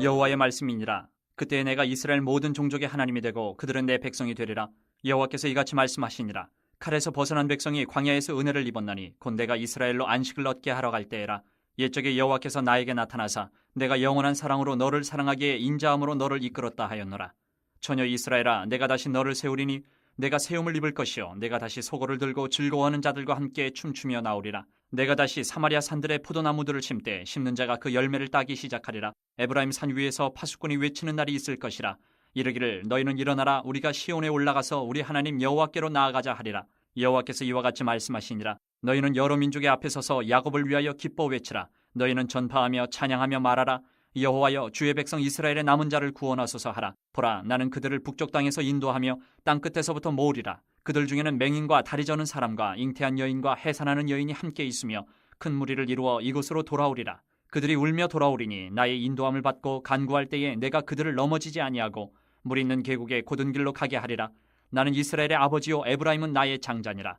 여호와의 말씀이니라. 그때 내가 이스라엘 모든 종족의 하나님이 되고 그들은 내 백성이 되리라. 여호와께서 이같이 말씀하시니라. 칼에서 벗어난 백성이 광야에서 은혜를 입었나니 곧 내가 이스라엘로 안식을 얻게 하러 갈 때에라. 옛적에 여호와께서 나에게 나타나사 내가 영원한 사랑으로 너를 사랑하기에 인자함으로 너를 이끌었다 하였노라. 처녀 이스라엘아, 내가 다시 너를 세우리니 내가 세움을 입을 것이요 내가 다시 소고를 들고 즐거워하는 자들과 함께 춤추며 나오리라. 내가 다시 사마리아 산들의 포도나무들을 심되 심는 자가 그 열매를 따기 시작하리라. 에브라임 산 위에서 파수꾼이 외치는 날이 있을 것이라. 이르기를 너희는 일어나라, 우리가 시온에 올라가서 우리 하나님 여호와께로 나아가자 하리라. 여호와께서 이와 같이 말씀하시니라. 너희는 여러 민족의 앞에 서서 야곱을 위하여 기뻐 외치라. 너희는 전파하며 찬양하며 말하라. 여호와여, 주의 백성 이스라엘의 남은 자를 구원하소서 하라. 보라, 나는 그들을 북쪽 땅에서 인도하며 땅 끝에서부터 모으리라. 그들 중에는 맹인과 다리 저는 사람과 잉태한 여인과 해산하는 여인이 함께 있으며 큰 무리를 이루어 이곳으로 돌아오리라. 그들이 울며 돌아오리니 나의 인도함을 받고 간구할 때에 내가 그들을 넘어지지 아니하고 물 있는 계곡에 곧은 길로 가게 하리라. 나는 이스라엘의 아버지요 에브라임은 나의 장자니라.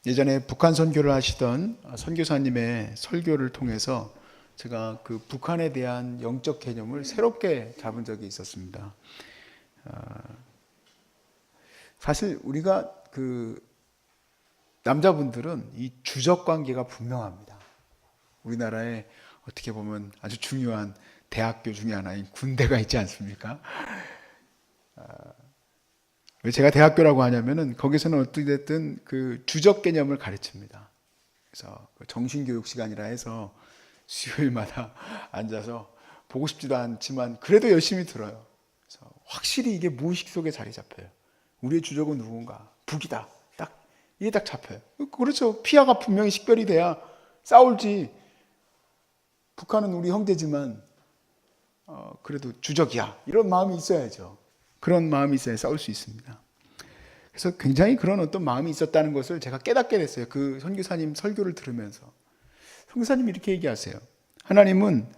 예전에 북한 선교를 하시던 선교사님의 설교를 통해서 제가 그 북한에 대한 영적 개념을 새롭게 잡은 적이 있었습니다. 사실 우리가 그 남자분들은 이 주적 관계가 분명합니다. 우리나라에 어떻게 보면 아주 중요한 대학교 중에 하나인 군대가 있지 않습니까? 왜 제가 대학교라고 하냐면은 거기서는 어찌됐든 그 주적 개념을 가르칩니다. 그래서 정신교육 시간이라 해서 수요일마다 앉아서 보고 싶지도 않지만 그래도 열심히 들어요. 그래서 확실히 이게 무의식 속에 자리 잡혀요. 우리의 주적은 누군가? 북이다. 이게 딱 잡혀요. 그렇죠. 피아가 분명히 식별이 돼야 싸울지. 북한은 우리 형제지만 그래도 주적이야. 이런 마음이 있어야죠. 그런 마음이 있어야 싸울 수 있습니다. 그래서 굉장히 그런 어떤 마음이 있었다는 것을 제가 깨닫게 됐어요. 그 선교사님 설교를 들으면서. 선교사님이 이렇게 얘기하세요. 하나님은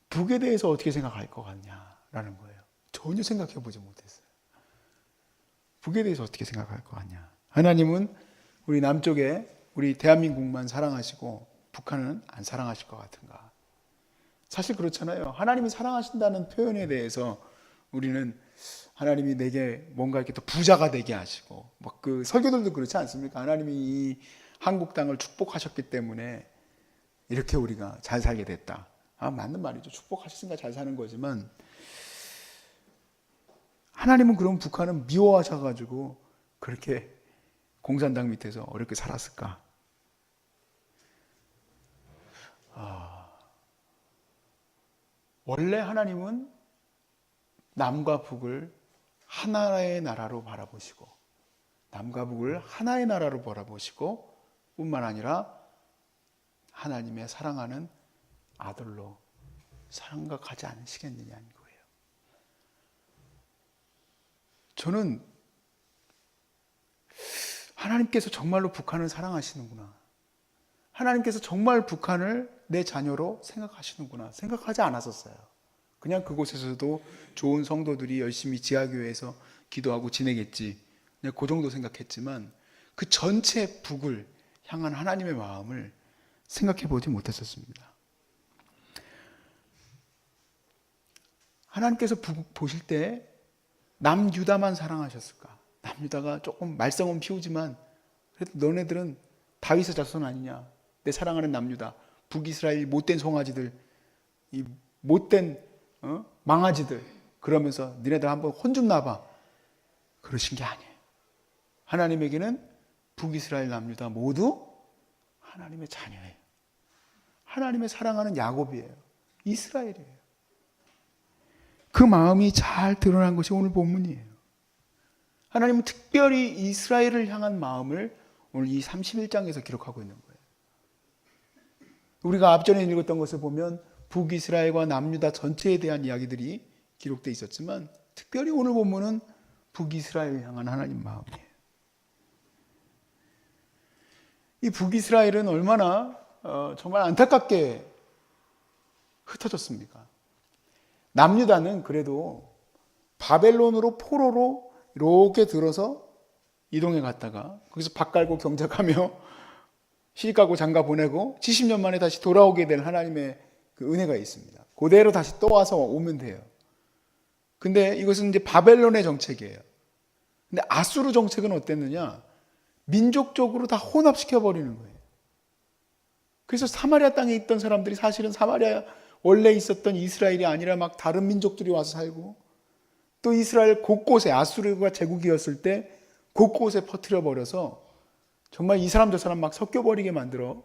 북에 대해서 어떻게 생각할 것 같냐라는 거예요. 전혀 생각해 보지 못했어요. 북에 대해서 어떻게 생각할 것 같냐. 하나님은 우리 남쪽에 우리 대한민국만 사랑하시고 북한은 안 사랑하실 것 같은가. 사실 그렇잖아요. 하나님이 사랑하신다는 표현에 대해서 우리는 하나님이 내게 뭔가 이렇게 더 부자가 되게 하시고 막 그 설교들도 그렇지 않습니까? 하나님이 이 한국 땅을 축복하셨기 때문에 이렇게 우리가 잘 살게 됐다. 맞는 말이죠. 축복하셨으니까 잘 사는 거지만 하나님은 그럼 북한은 미워하셔가지고 그렇게 공산당 밑에서 어렵게 살았을까? 원래 하나님은 남과 북을 하나의 나라로 바라보시고 남과 북을 하나의 나라로 바라보시고 뿐만 아니라 하나님의 사랑하는 아들로 생각하지 않으시겠느냐는 거예요. 저는 하나님께서 정말로 북한을 사랑하시는구나. 하나님께서 정말 북한을 내 자녀로 생각하시는구나. 생각하지 않았었어요. 그냥 그곳에서도 좋은 성도들이 열심히 지하교회에서 기도하고 지내겠지. 그냥 그 정도 생각했지만 그 전체 북을 향한 하나님의 마음을 생각해 보지 못했었습니다. 하나님께서 북 보실 때 남유다만 사랑하셨을까? 남유다가 조금 말썽은 피우지만 그래도 너네들은 다윗의 자손 아니냐? 내 사랑하는 남유다. 북이스라엘 못된 송아지들, 이 못된 망아지들 그러면서 니네들 한번 혼 좀 놔봐. 그러신 게 아니에요. 하나님에게는 북이스라엘 남유다 모두 하나님의 자녀예요. 하나님의 사랑하는 야곱이에요. 이스라엘이에요. 그 마음이 잘 드러난 것이 오늘 본문이에요. 하나님은 특별히 이스라엘을 향한 마음을 오늘 이 31장에서 기록하고 있는 거예요. 우리가 앞전에 읽었던 것을 보면 북이스라엘과 남유다 전체에 대한 이야기들이 기록되어 있었지만 특별히 오늘 본문은 북이스라엘을 향한 하나님 마음이에요. 이 북이스라엘은 얼마나 정말 안타깝게 흩어졌습니까? 남유다는 그래도 바벨론으로 포로로 이렇게 들어서 이동해 갔다가 거기서 밥 갈고 경작하며 시집가고 장가 보내고 70년 만에 다시 돌아오게 될 하나님의 그 은혜가 있습니다. 그대로 다시 또 와서 오면 돼요. 근데 이것은 이제 바벨론의 정책이에요. 근데 아수르 정책은 어땠느냐? 민족적으로 다 혼합시켜 버리는 거예요. 그래서 사마리아 땅에 있던 사람들이 사실은 사마리아 원래 있었던 이스라엘이 아니라 막 다른 민족들이 와서 살고, 또 이스라엘 곳곳에 아수르가 제국이었을 때 곳곳에 퍼뜨려 버려서 정말 이 사람 저 사람 막 섞여 버리게 만들어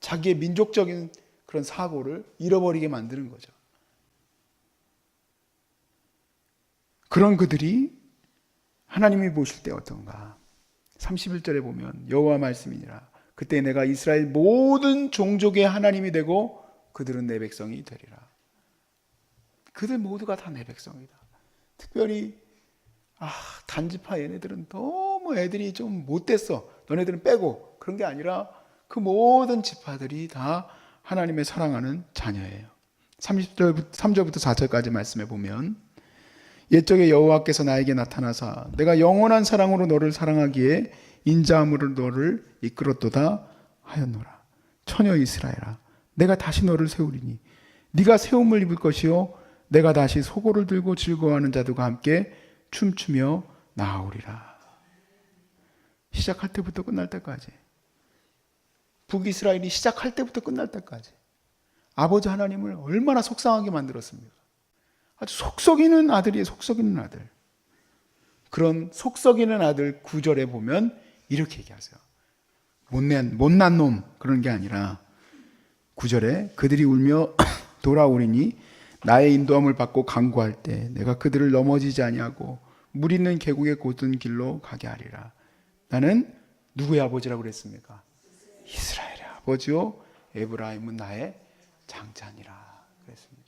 자기의 민족적인 그런 사고를 잃어버리게 만드는 거죠. 그런 그들이 하나님이 보실 때 어떤가? 31절에 보면 여호와 말씀이니라. 그때 내가 이스라엘 모든 종족의 하나님이 되고 그들은 내 백성이 되리라. 그들 모두가 다 내 백성이다. 특별히 단지파 얘네들은 너무 애들이 좀 못됐어, 너네들은 빼고, 그런 게 아니라 그 모든 지파들이 다 하나님의 사랑하는 자녀예요. 3절부터 4절까지 말씀해 보면, 옛적에 여호와께서 나에게 나타나사 내가 영원한 사랑으로 너를 사랑하기에 인자함으로 너를 이끌었도다 하였노라. 처녀 이스라엘아, 내가 다시 너를 세우리니 네가 세움을 입을 것이요 내가 다시 소고를 들고 즐거워하는 자들과 함께 춤추며 나아오리라. 시작할 때부터 끝날 때까지, 북이스라엘이 시작할 때부터 끝날 때까지 아버지 하나님을 얼마나 속상하게 만들었습니까? 아주 속썩이는 아들이에요. 속썩이는 아들. 그런 속썩이는 아들 9절에 보면 이렇게 얘기하세요. 못난 놈, 그런 게 아니라 9절에 그들이 울며 돌아오리니 나의 인도함을 받고 강구할 때 내가 그들을 넘어지지 아니하고 물 있는 계곡의 곧은 길로 가게 하리라. 나는 누구의 아버지라고 그랬습니까? 이스라엘의 아버지요 에브라임은 나의 장자니라 그랬습니다.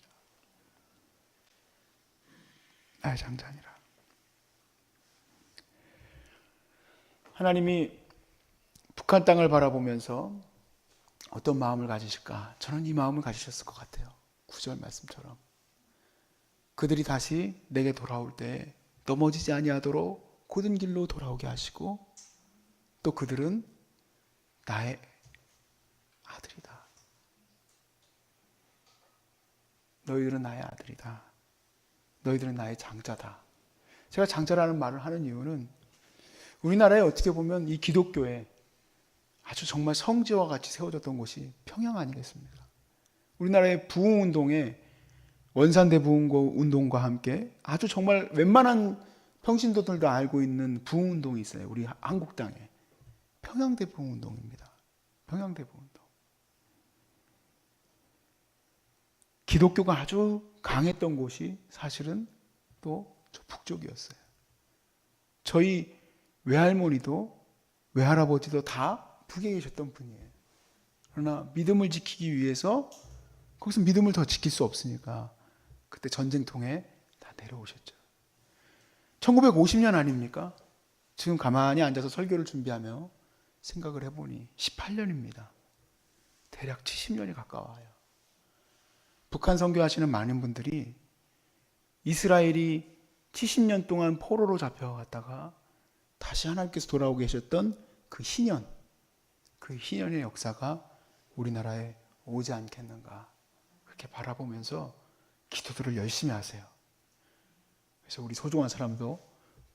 나의 장자니라. 하나님이 북한 땅을 바라보면서 어떤 마음을 가지실까? 저는 이 마음을 가지셨을 것 같아요. 9절 말씀처럼 그들이 다시 내게 돌아올 때 넘어지지 아니하도록 곧은 길로 돌아오게 하시고, 또 그들은 나의 아들이다. 너희들은 나의 아들이다. 너희들은 나의 장자다. 제가 장자라는 말을 하는 이유는 우리나라에 어떻게 보면 이 기독교에 아주 정말 성지와 같이 세워졌던 곳이 평양 아니겠습니까? 우리나라의 부흥운동에 원산대 부흥운동과 함께 아주 정말 웬만한 평신도들도 알고 있는 부흥운동이 있어요. 우리 한국 땅에. 평양대 부흥운동입니다. 평양대 부흥운동. 기독교가 아주 강했던 곳이 사실은 또 저 북쪽이었어요. 저희 외할머니도 외할아버지도 다 북에 계셨던 분이에요. 그러나 믿음을 지키기 위해서 거기서 믿음을 더 지킬 수 없으니까 그때 전쟁통에 다 내려오셨죠. 1950년 아닙니까? 지금 가만히 앉아서 설교를 준비하며 생각을 해보니 18년입니다. 대략 70년이 가까워요. 북한 선교하시는 많은 분들이 이스라엘이 70년 동안 포로로 잡혀갔다가 다시 하나님께서 돌아오고 계셨던 그 희년, 그 희년의 역사가 우리나라에 오지 않겠는가, 그렇게 바라보면서 기도들을 열심히 하세요. 그래서 우리 소중한 사람도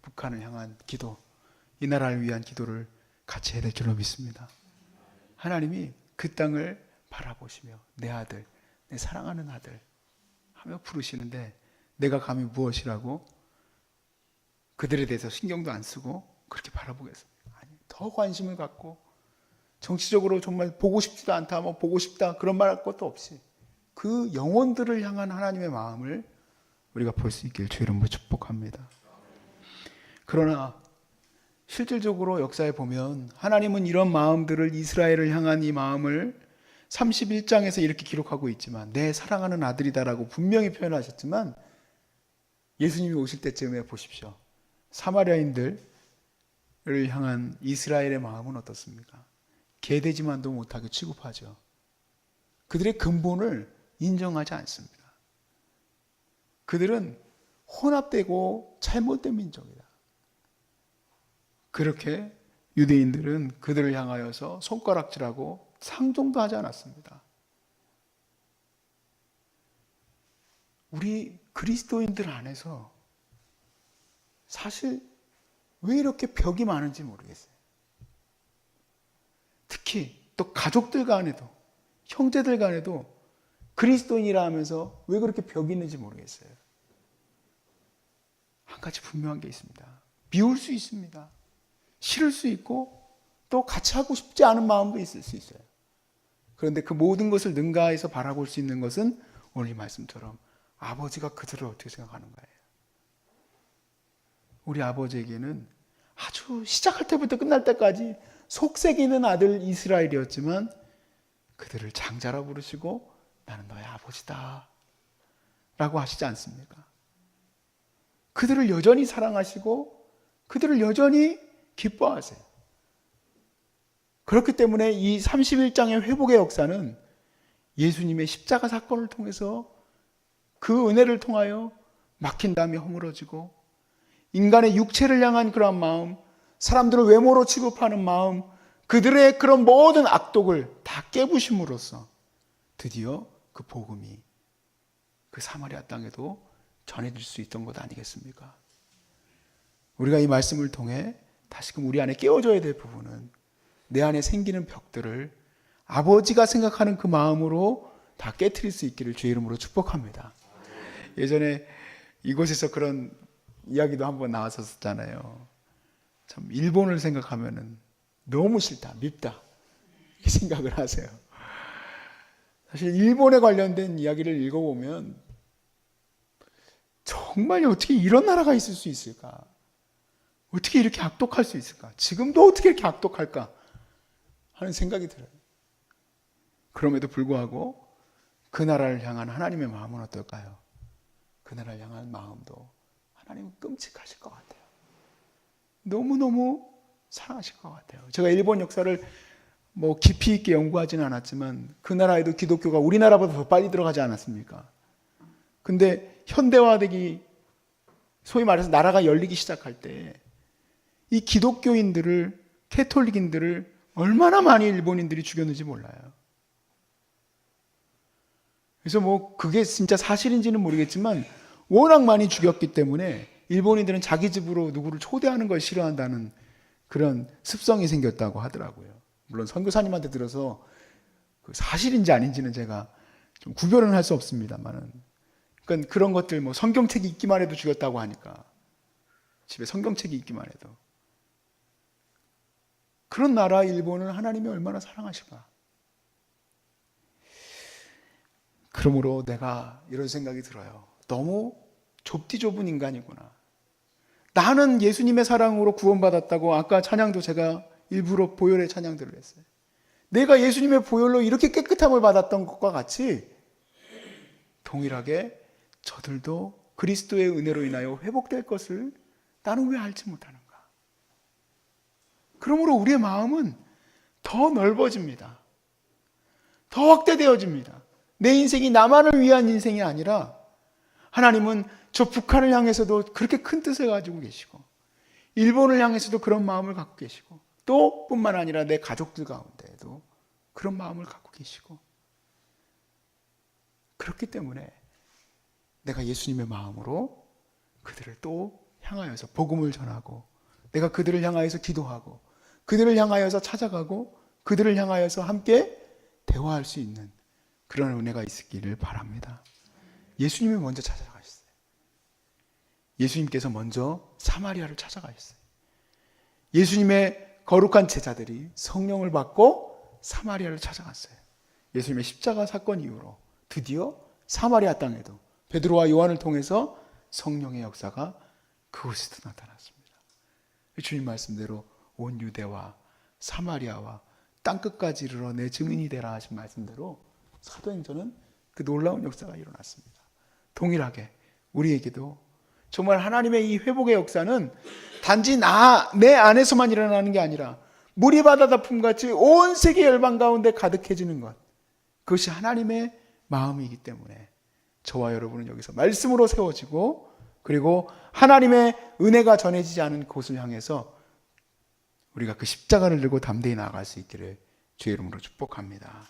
북한을 향한 기도, 이 나라를 위한 기도를 같이 해야 될 줄로 믿습니다. 하나님이 그 땅을 바라보시며 내 아들, 내 사랑하는 아들 하며 부르시는데 내가 감히 무엇이라고 그들에 대해서 신경도 안 쓰고 그렇게 바라보겠습니까? 아니, 더 관심을 갖고 정치적으로 정말 보고 싶지도 않다, 뭐 보고 싶다 그런 말 할 것도 없이 그 영혼들을 향한 하나님의 마음을 우리가 볼 수 있길 주 이름으로 축복합니다. 그러나 실질적으로 역사에 보면 하나님은 이런 마음들을, 이스라엘을 향한 이 마음을 31장에서 이렇게 기록하고 있지만 내 사랑하는 아들이다라고 분명히 표현하셨지만 예수님이 오실 때쯤에 보십시오. 사마리아인들을 향한 이스라엘의 마음은 어떻습니까? 개되지만도 못하게 취급하죠. 그들의 근본을 인정하지 않습니다. 그들은 혼합되고 잘못된 민족이다. 그렇게 유대인들은 그들을 향하여서 손가락질하고 상종도 하지 않았습니다. 우리 그리스도인들 안에서 사실 왜 이렇게 벽이 많은지 모르겠어요. 특히 또 가족들 간에도, 형제들 간에도 그리스도인이라 하면서 왜 그렇게 벽이 있는지 모르겠어요. 한 가지 분명한 게 있습니다. 미울 수 있습니다. 싫을 수 있고 또 같이 하고 싶지 않은 마음도 있을 수 있어요. 그런데 그 모든 것을 능가해서 바라볼 수 있는 것은 오늘 이 말씀처럼 아버지가 그들을 어떻게 생각하는가예요. 우리 아버지에게는 아주 시작할 때부터 끝날 때까지 속색이는 아들 이스라엘이었지만 그들을 장자라 부르시고 나는 너의 아버지다 라고 하시지 않습니까? 그들을 여전히 사랑하시고 그들을 여전히 기뻐하세요. 그렇기 때문에 이 31장의 회복의 역사는 예수님의 십자가 사건을 통해서 그 은혜를 통하여 막힌 담이 허물어지고 인간의 육체를 향한 그러한 마음, 사람들을 외모로 취급하는 마음, 그들의 그런 모든 악독을 다 깨부심으로써 드디어 그 복음이 그 사마리아 땅에도 전해질 수 있던 것 아니겠습니까? 우리가 이 말씀을 통해 다시금 우리 안에 깨워져야 될 부분은 내 안에 생기는 벽들을 아버지가 생각하는 그 마음으로 다 깨트릴 수 있기를 주의 이름으로 축복합니다. 예전에 이곳에서 그런 이야기도 한번 나왔었잖아요. 참 일본을 생각하면은 너무 싫다, 밉다 이 생각을 하세요. 사실 일본에 관련된 이야기를 읽어보면 정말 어떻게 이런 나라가 있을 수 있을까? 어떻게 이렇게 악독할 수 있을까? 지금도 어떻게 이렇게 악독할까? 하는 생각이 들어요. 그럼에도 불구하고 그 나라를 향한 하나님의 마음은 어떨까요? 그 나라를 향한 마음도 하나님은 끔찍하실 것 같아요. 너무너무 사랑하실 것 같아요. 제가 일본 역사를 깊이 있게 연구하지는 않았지만 그 나라에도 기독교가 우리나라보다 더 빨리 들어가지 않았습니까? 근데 현대화되기, 소위 말해서 나라가 열리기 시작할 때 이 기독교인들을, 캐톨릭인들을 얼마나 많이 일본인들이 죽였는지 몰라요. 그래서 그게 진짜 사실인지는 모르겠지만 워낙 많이 죽였기 때문에 일본인들은 자기 집으로 누구를 초대하는 걸 싫어한다는 그런 습성이 생겼다고 하더라고요. 물론 선교사님한테 들어서 그 사실인지 아닌지는 제가 좀 구별은 할 수 없습니다만은, 그러니까 그런 것들 성경책이 있기만 해도 죽였다고 하니까, 집에 성경책이 있기만 해도. 그런 나라 일본을 하나님이 얼마나 사랑하실까? 그러므로 내가 이런 생각이 들어요. 너무 좁디 좁은 인간이구나. 나는 예수님의 사랑으로 구원받았다고 아까 찬양도 제가 일부러 보혈의 찬양들을 했어요. 내가 예수님의 보혈로 이렇게 깨끗함을 받았던 것과 같이 동일하게 저들도 그리스도의 은혜로 인하여 회복될 것을 나는 왜 알지 못하는가? 그러므로 우리의 마음은 더 넓어집니다. 더 확대되어집니다. 내 인생이 나만을 위한 인생이 아니라 하나님은 저 북한을 향해서도 그렇게 큰 뜻을 가지고 계시고 일본을 향해서도 그런 마음을 갖고 계시고 또 뿐만 아니라 내 가족들 가운데에도 그런 마음을 갖고 계시고, 그렇기 때문에 내가 예수님의 마음으로 그들을 또 향하여서 복음을 전하고, 내가 그들을 향하여서 기도하고, 그들을 향하여서 찾아가고, 그들을 향하여서 함께 대화할 수 있는 그런 은혜가 있기를 바랍니다. 예수님이 먼저 찾아가셨어요. 예수님께서 먼저 사마리아를 찾아가셨어요. 예수님의 거룩한 제자들이 성령을 받고 사마리아를 찾아갔어요. 예수님의 십자가 사건 이후로 드디어 사마리아 땅에도 베드로와 요한을 통해서 성령의 역사가 그곳에도 나타났습니다. 주님 말씀대로 온 유대와 사마리아와 땅끝까지 이르러 내 증인이 되라 하신 말씀대로 사도행전은 그 놀라운 역사가 일어났습니다. 동일하게 우리에게도 정말 하나님의 이 회복의 역사는 단지 내 안에서만 일어나는 게 아니라 물이 바다 덮음같이 온 세계 열방 가운데 가득해지는 것, 그것이 하나님의 마음이기 때문에 저와 여러분은 여기서 말씀으로 세워지고, 그리고 하나님의 은혜가 전해지지 않은 곳을 향해서 우리가 그 십자가를 들고 담대히 나아갈 수 있기를 주의 이름으로 축복합니다.